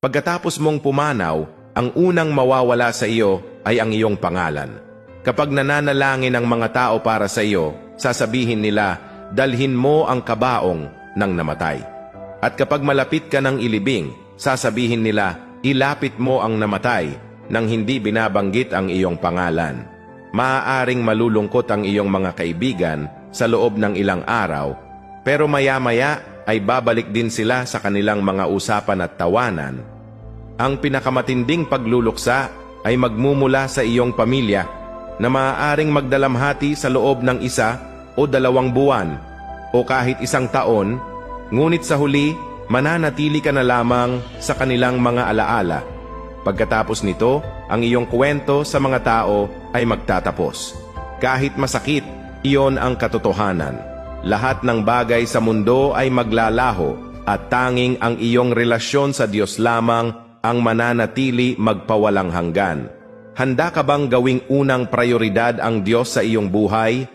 Pagkatapos mong pumanaw, ang unang mawawala sa iyo ay ang iyong pangalan. Kapag nananalangin ang mga tao para sa iyo, sasabihin nila, dalhin mo ang kabaong ng namatay. At kapag malapit ka ng ilibing, sasabihin nila, ilapit mo ang namatay nang hindi binabanggit ang iyong pangalan. Maaaring malulungkot ang iyong mga kaibigan sa loob ng ilang araw, pero maya-maya ay babalik din sila sa kanilang mga usapan at tawanan. Ang pinakamatinding pagluluksa ay magmumula sa iyong pamilya na maaaring magdalamhati sa loob ng 1 o 2 buwan o kahit 1 taon, ngunit sa huli, mananatili ka na lamang sa kanilang mga alaala. Pagkatapos nito, ang iyong kwento sa mga tao ay magtatapos. Kahit masakit, iyon ang katotohanan. Lahat ng bagay sa mundo ay maglalaho at tanging ang iyong relasyon sa Diyos lamang ang mananatili magpawalang hanggan. Handa ka bang gawing unang prioridad ang Diyos sa iyong buhay